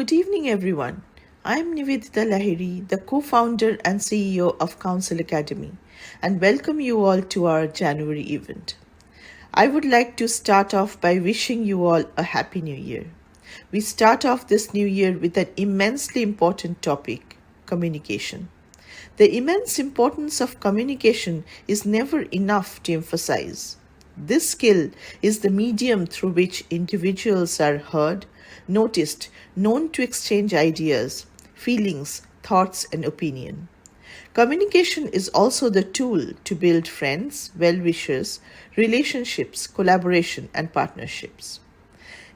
Good evening, everyone. I'm Nivedita Lahiri, the co founder and CEO of Counsel Academy, and welcome you all to our January event. I would like to start off by wishing you all a happy new year. We start off this new year with an immensely important topic: communication. The immense importance of communication is never enough to emphasize. This skill is the medium through which individuals are heard, noticed, known to exchange ideas, feelings, thoughts, and opinion. Communication is also the tool to build friends, well wishers, relationships, collaboration, and partnerships.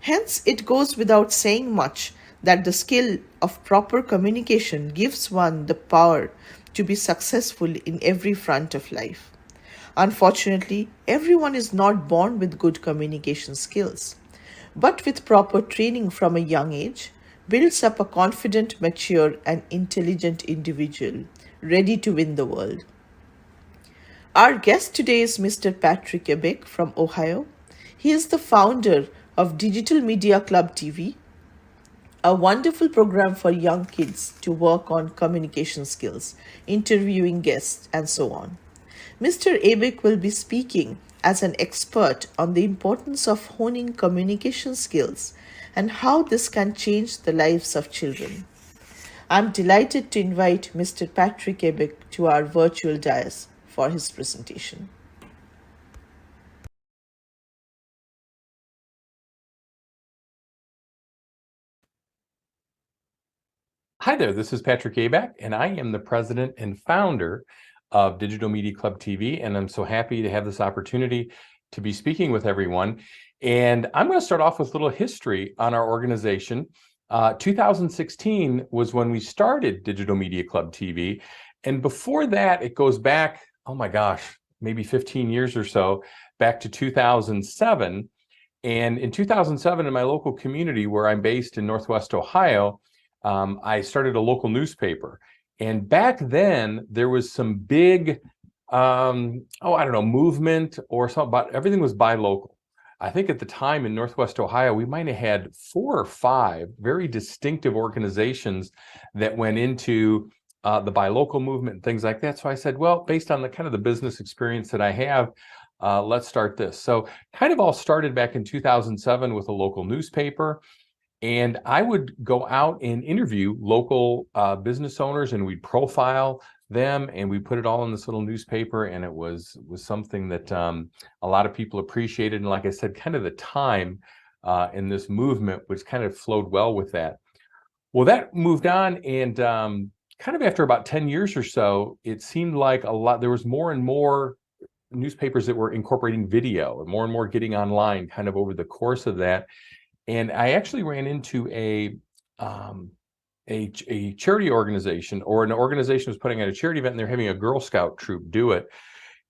Hence, it goes without saying much that the skill of proper communication gives one the power to be successful in every front of life. Unfortunately, everyone is not born with good communication skills, but with proper training from a young age, builds up a confident, mature, and intelligent individual ready to win the world. Our guest today is Mr. Patrick Abec from Ohio. He is the founder of Digital Media Club TV, a wonderful program for young kids to work on communication skills, interviewing guests, and so on. Mr. Abec will be speaking as an expert on the importance of honing communication skills and how this can change the lives of children. I'm delighted to invite Mr. Patrick Abec to our virtual dais for his presentation. Hi there, this is Patrick Abec, and I am the president and founder of Digital Media Club TV, and I'm so happy to have this opportunity to be speaking with everyone. And I'm going to start off with a little history on our organization. 2016 was when we started Digital Media Club TV, and before that, it goes back, oh my gosh, maybe 15 years or so, back to 2007. And in 2007, in my local community where I'm based in Northwest Ohio, I started a local newspaper. And back then, there was some big, movement or something, but everything was buy local. I think at the time in Northwest Ohio, we might have had 4 or 5 very distinctive organizations that went into the buy local movement and things like that. So I said, well, based on the kind of the business experience that I have, let's start this. So kind of all started back in 2007 with a local newspaper. And I would go out and interview local business owners, and we'd profile them, and we put it all in this little newspaper. And it was something that a lot of people appreciated. And like I said, kind of the time in this movement, which kind of flowed well with that. Well, that moved on, and kind of after about 10 years or so, it seemed like there was more and more newspapers that were incorporating video and more getting online kind of over the course of that. And I actually ran into a charity organization, or an organization was putting on a charity event, and they're having a Girl Scout troop do it.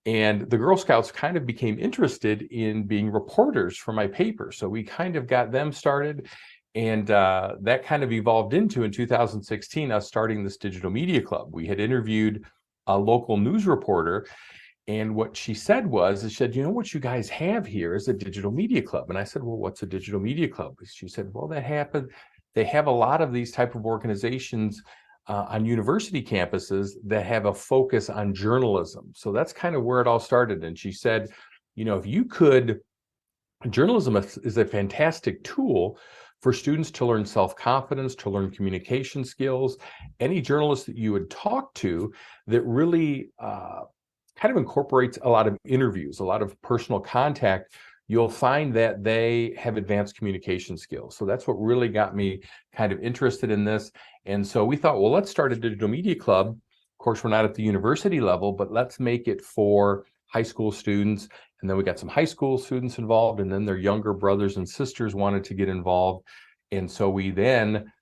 And the Girl Scouts kind of became interested in being reporters for my paper. So we kind of got them started. And that kind of evolved into, in 2016, us starting this Digital Media Club. We had interviewed a local news reporter. And what she said was, she said, you know what you guys have here is a digital media club. And I said, well, what's a digital media club? She said, well, they have a lot of these type of organizations on university campuses that have a focus on journalism. So that's kind of where it all started. And she said, you know, journalism is a fantastic tool for students to learn self-confidence, to learn communication skills. Any journalist that you would talk to that really kind of incorporates a lot of interviews, a lot of personal contact, you'll find that they have advanced communication skills. So that's what really got me kind of interested in this. And so we thought, well, let's start a digital media club. Of course, we're not at the university level, but let's make it for high school students. And then we got some high school students involved, and then their younger brothers and sisters wanted to get involved. And so we then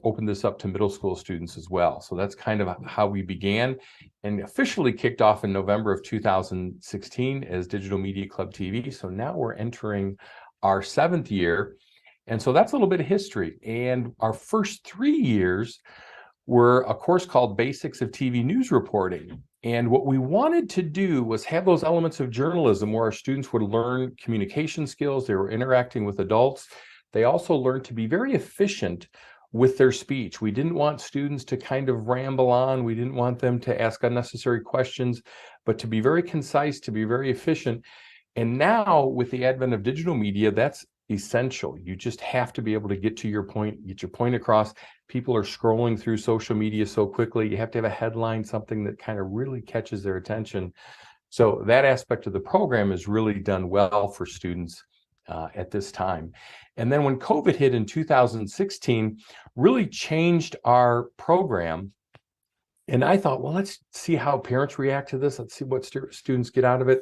open this up to middle school students as well. So that's kind of how we began, and officially kicked off in November of 2016 as Digital Media Club TV. So now we're entering our 7th year. And so that's a little bit of history. And our first 3 years were a course called Basics of TV News Reporting. And what we wanted to do was have those elements of journalism where our students would learn communication skills. They were interacting with adults. they also learned to be very efficient with their speech. We didn't want students to kind of ramble on. We didn't want them to ask unnecessary questions, but to be very concise, to be very efficient. And now with the advent of digital media, that's essential. You just have to be able to get to your point, get your point across. People are scrolling through social media so quickly. You have to have a headline, something that kind of really catches their attention. So that aspect of the program is really done well for students at this time. And then when COVID hit in 2016, really changed our program. And I thought, well, let's see how parents react to this. Let's see what students get out of it.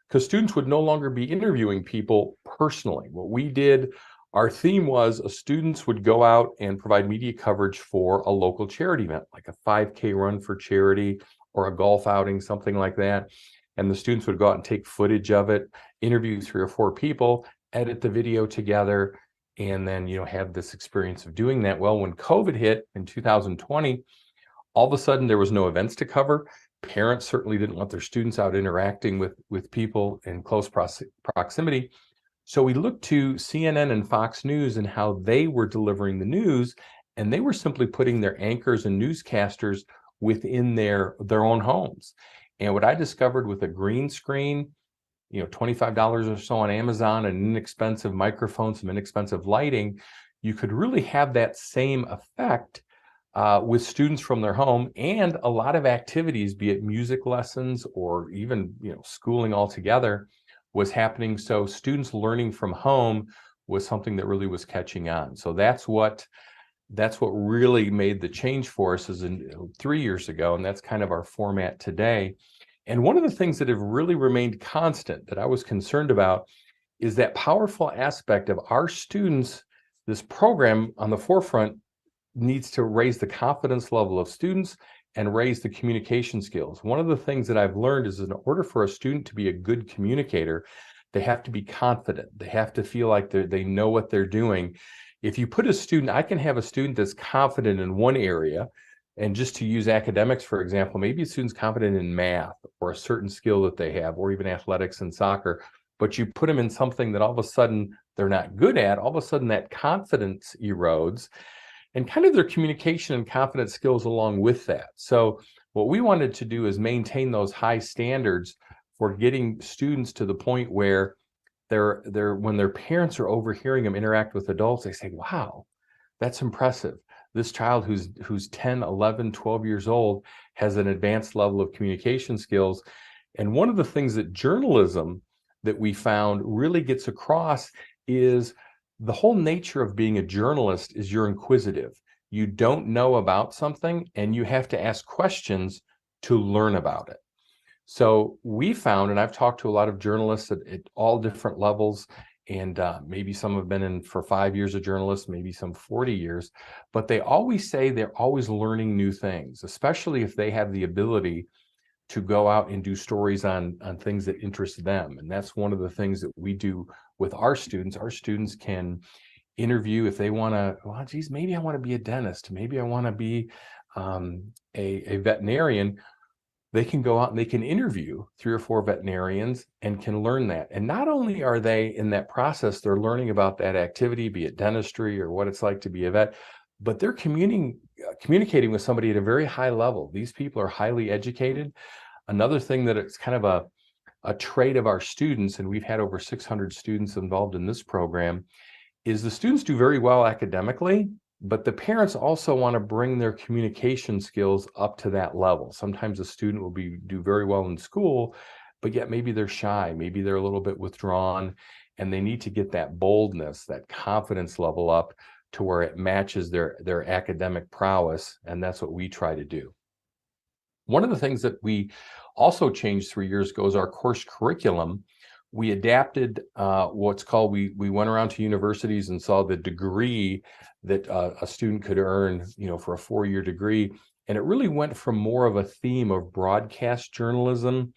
Because students would no longer be interviewing people personally. What we did, our theme was students would go out and provide media coverage for a local charity event, like a 5K run for charity or a golf outing, something like that. And the students would go out and take footage of it, interview 3 or 4 people, edit the video together, and then, have this experience of doing that. Well, when COVID hit in 2020, all of a sudden there was no events to cover. Parents certainly didn't want their students out interacting with people in close proximity. So we looked to CNN and Fox News and how they were delivering the news, and they were simply putting their anchors and newscasters within their own homes. And what I discovered with a green screen, $25 or so on Amazon, an inexpensive microphone, some inexpensive lighting, you could really have that same effect with students from their home, and a lot of activities, be it music lessons or even schooling altogether, was happening. So students learning from home was something that really was catching on. So that's what really made the change for us is 3 years ago, and that's kind of our format today. And one of the things that have really remained constant that I was concerned about is that powerful aspect of our students. This program on the forefront needs to raise the confidence level of students and raise the communication skills. One of the things that I've learned is in order for a student to be a good communicator, they have to be confident. They have to feel like they know what they're doing. If you put a student, I can have a student that's confident in one area, and just to use academics, for example, maybe a student's confident in math or a certain skill that they have, or even athletics and soccer, but you put them in something that all of a sudden they're not good at, all of a sudden that confidence erodes, and kind of their communication and confidence skills along with that. So what we wanted to do is maintain those high standards for getting students to the point where they're when their parents are overhearing them interact with adults, they say, wow, that's impressive. This child who's 10, 11, 12 years old has an advanced level of communication skills. And one of the things that journalism that we found really gets across is the whole nature of being a journalist is you're inquisitive. You don't know about something and you have to ask questions to learn about it. So we found, and I've talked to a lot of journalists at all different levels, and maybe some have been in for 5 years of journalists, maybe some 40 years, but they always say they're always learning new things, especially if they have the ability to go out and do stories on things that interest them. And that's one of the things that we do with our students. Our students can interview if they want to, well, geez, maybe I want to be a dentist. Maybe I want to be a veterinarian. They can go out and they can interview 3 or 4 veterinarians and can learn that. And not only are they in that process, they're learning about that activity, be it dentistry or what it's like to be a vet, but they're communicating with somebody at a very high level. These people are highly educated. Another thing that it's kind of a trait of our students, and we've had over 600 students involved in this program, is the students do very well academically, but the parents also want to bring their communication skills up to that level. Sometimes a student will do very well in school, but yet maybe they're shy, maybe they're a little bit withdrawn, and they need to get that boldness, that confidence level up to where it matches their academic prowess, and that's what we try to do. One of the things that we also changed 3 years ago is our course curriculum. We adapted what's called, we went around to universities and saw the degree that a student could earn, for a 4-year degree. And it really went from more of a theme of broadcast journalism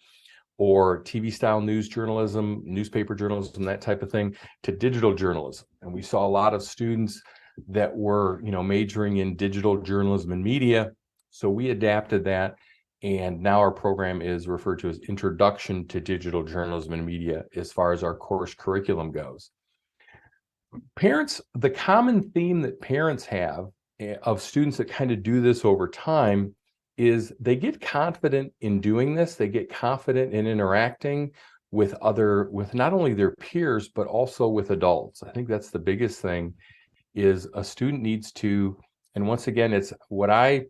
or TV style news journalism, newspaper journalism, that type of thing, to digital journalism. And we saw a lot of students that were, majoring in digital journalism and media. So we adapted that. And now our program is referred to as Introduction to Digital Journalism and Media as far as our course curriculum goes. Parents, the common theme that parents have of students that kind of do this over time is they get confident in doing this. They get confident in interacting with not only their peers, but also with adults. I think that's the biggest thing is a student needs to, and once again, it's what I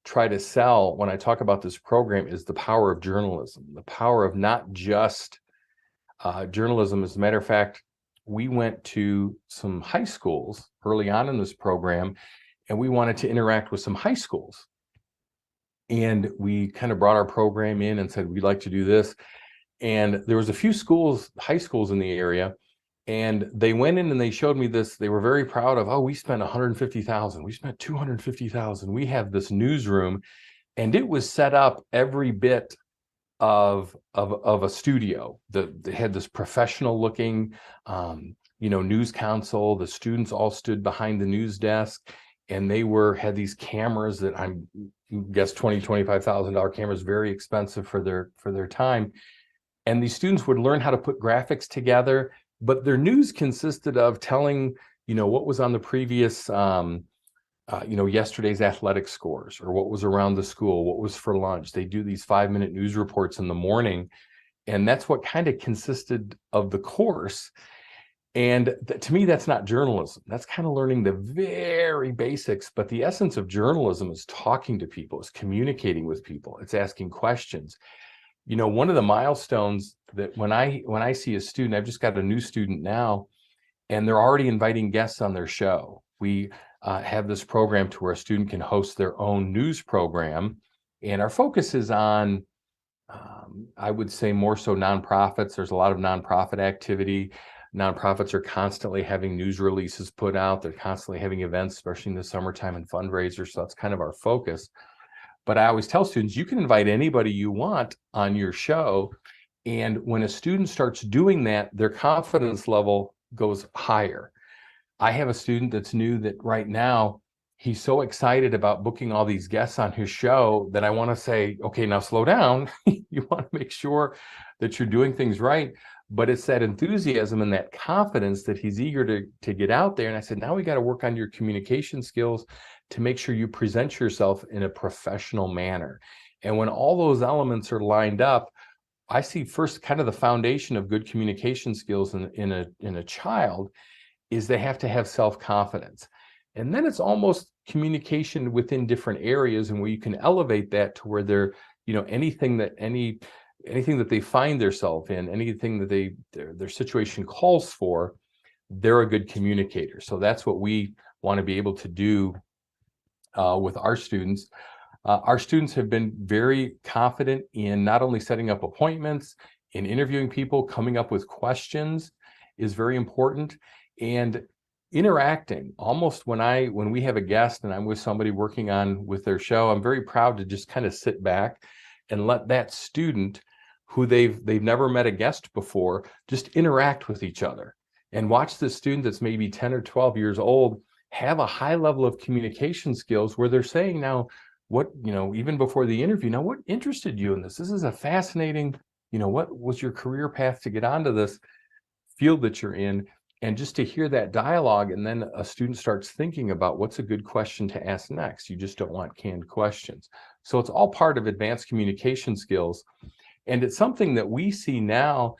try to sell when I talk about this program is the power of journalism, the power of not just journalism. As a matter of fact, we went to some high schools early on in this program, and we wanted to interact with some high schools. And we kind of brought our program in and said, we'd like to do this. And there was a few schools, high schools in the area, and they went in and they showed me this. They were very proud of, oh, we spent 150,000. We spent 250,000. We have this newsroom, and it was set up every bit of a studio. They had this professional looking, news council. The students all stood behind the news desk, and they had these cameras that I guess $25,000 cameras, very expensive for their time. And these students would learn how to put graphics together, but their news consisted of telling, what was on the previous, yesterday's athletic scores, or what was around the school, what was for lunch. They do these 5-minute news reports in the morning, and that's what kind of consisted of the course. And to me, that's not journalism. That's kind of learning the very basics. But the essence of journalism is talking to people, is communicating with people, it's asking questions. One of the milestones that when I see a student, I've just got a new student now, and they're already inviting guests on their show. We have this program to where a student can host their own news program. And our focus is on, I would say more so nonprofits. There's a lot of nonprofit activity. Nonprofits are constantly having news releases put out. They're constantly having events, especially in the summertime, and fundraisers. So that's kind of our focus. But I always tell students, you can invite anybody you want on your show. And when a student starts doing that, their confidence level goes higher. I have a student that's new that right now, he's so excited about booking all these guests on his show that I want to say, okay, now slow down. You want to make sure that you're doing things right. But it's that enthusiasm and that confidence that he's eager to get out there. And I said, now we got to work on your communication skills to make sure you present yourself in a professional manner. And when all those elements are lined up, I see first kind of the foundation of good communication skills in a child is they have to have self-confidence. And then it's almost communication within different areas, and where you can elevate that to where they're, anything that they find themselves in, anything that their situation calls for, they're a good communicator. So that's what we want to be able to do with our students. Our students have been very confident in not only setting up appointments, in interviewing people, coming up with questions is very important, and interacting. Almost when we have a guest and I'm with somebody working with their show, I'm very proud to just kind of sit back and let that student, who they've never met a guest before, just interact with each other, and watch the student that's maybe 10 or 12 years old have a high level of communication skills where they're saying, now, what, even before the interview, now, what interested you in this? This is a fascinating, what was your career path to get onto this field that you're in? And just to hear that dialogue, and then a student starts thinking about what's a good question to ask next. You just don't want canned questions. So it's all part of advanced communication skills. And it's something that we see now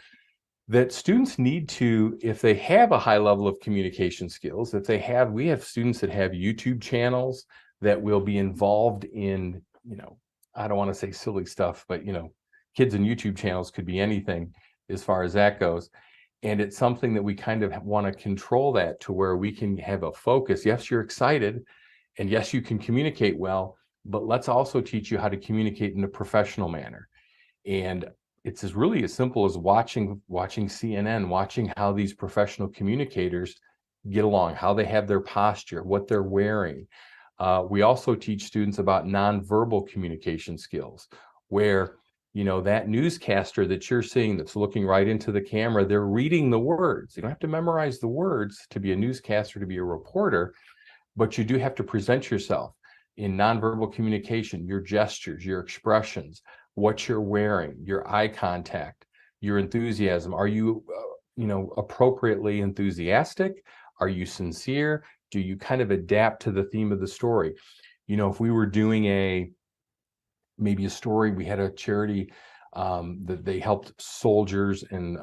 that students need to, if they have a high level of communication skills, we have students that have YouTube channels that will be involved in, I don't want to say silly stuff, but, kids and YouTube channels could be anything as far as that goes. And it's something that we kind of want to control that to where we can have a focus. Yes, you're excited, and yes, you can communicate well, but let's also teach you how to communicate in a professional manner. And it's really as simple as watching CNN, watching how these professional communicators get along, how they have their posture, what they're wearing. We also teach students about nonverbal communication skills, where, that newscaster that you're seeing that's looking right into the camera, they're reading the words. You don't have to memorize the words to be a newscaster, to be a reporter, but you do have to present yourself in nonverbal communication, your gestures, your expressions, what you're wearing, your eye contact, your enthusiasm. Are you, appropriately enthusiastic? Are you sincere? Do you kind of adapt to the theme of the story? If we were doing maybe a story, we had a charity that they helped soldiers and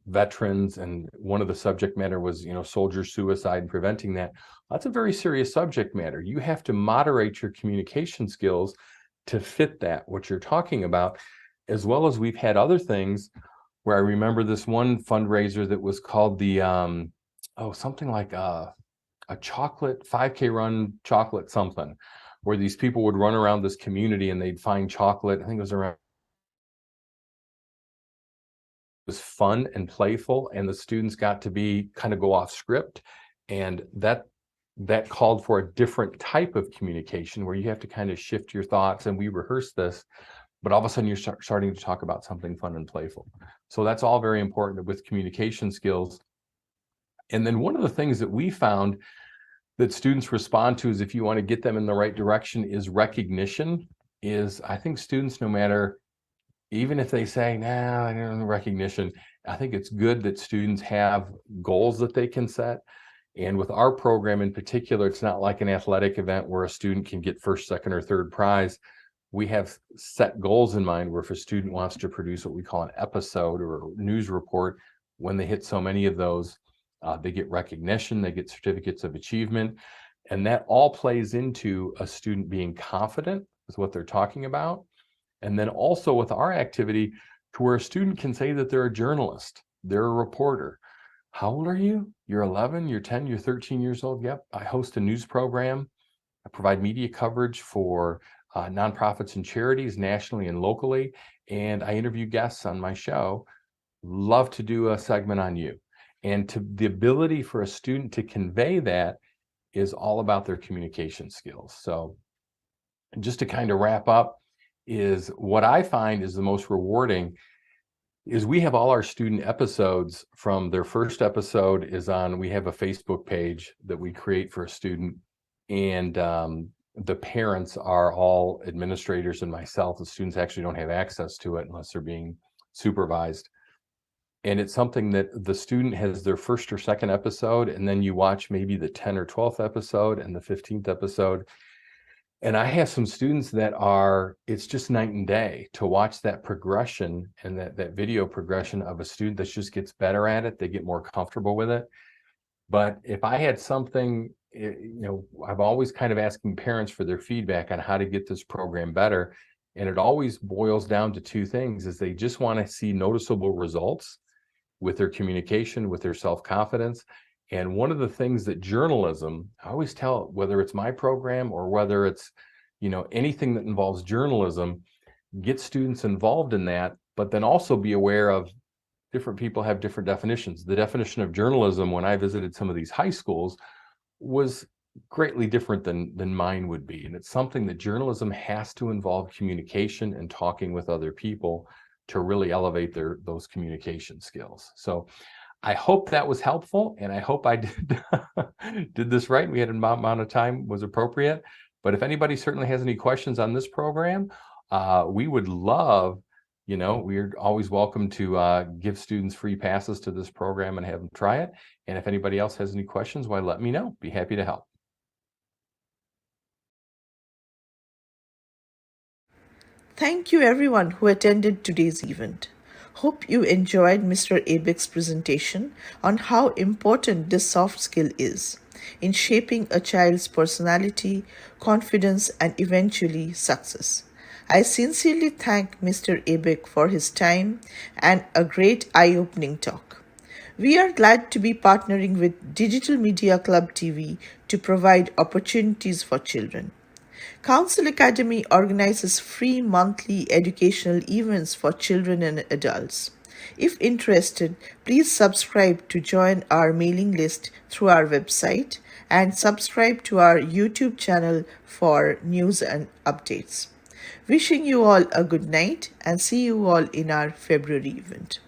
veterans, and one of the subject matter was soldier suicide and preventing that. That's a very serious subject matter. You have to moderate your communication skills to fit that, what you're talking about, as well as we've had other things where I remember this one fundraiser that was called the something like a chocolate 5K run, chocolate something, where these people would run around this community and they'd find chocolate. I think it was fun and playful, and the students got to be kind of go off script, and that called for a different type of communication where you have to kind of shift your thoughts, and we rehearsed this, but all of a sudden you're starting to talk about something fun and playful. So that's all very important with communication skills. And then one of the things that we found that students respond to is, if you want to get them in the right direction, is recognition. I think students, no matter, even if they say, nah, I don't know recognition, I think it's good that students have goals that they can set. And with our program in particular, it's not like an athletic event where a student can get first, second, or third prize. We have set goals in mind where if a student wants to produce what we call an episode or a news report, when they hit so many of those, they get recognition, they get certificates of achievement, and that all plays into a student being confident with what they're talking about. And then also with our activity, to where a student can say that they're a journalist, they're a reporter. How old are you? You're 11, you're 10, you're 13 years old. Yep, I host a news program. I provide media coverage for nonprofits and charities nationally and locally, and I interview guests on my show. Love to do a segment on you. And the ability for a student to convey that is all about their communication skills. So just to kind of wrap up, is what I find is the most rewarding is we have all our student episodes from their first episode is on, we have a Facebook page that we create for a student, and the parents are all administrators and myself. The students actually don't have access to it unless they're being supervised. And it's something that the student has their first or second episode, and then you watch maybe the 10th or 12th episode and the 15th episode. And I have some students that it's just night and day to watch that progression and that video progression of a student that just gets better at it. They get more comfortable with it. But if I had something, I'm always kind of asking parents for their feedback on how to get this program better. And it always boils down to two things: is they just want to see noticeable results with their communication, with their self-confidence. And one of the things that journalism, I always tell, whether it's my program or whether it's, anything that involves journalism, get students involved in that, but then also be aware of different people have different definitions. The definition of journalism, when I visited some of these high schools, was greatly different than mine would be. And it's something that journalism has to involve communication and talking with other people to really elevate those communication skills. So I hope that was helpful, and I hope I did this right. We had an amount of time was appropriate. But if anybody certainly has any questions on this program, we would love, we're always welcome to give students free passes to this program and have them try it. And if anybody else has any questions, why, let me know. Be happy to help. Thank you everyone who attended today's event. Hope you enjoyed Mr. Abec's presentation on how important this soft skill is in shaping a child's personality, confidence, and eventually success. I sincerely thank Mr. Abec for his time and a great eye-opening talk. We are glad to be partnering with Digital Media Club TV to provide opportunities for children. Counsel Academy organizes free monthly educational events for children and adults. If interested, please subscribe to join our mailing list through our website and subscribe to our YouTube channel for news and updates. Wishing you all a good night and see you all in our February event.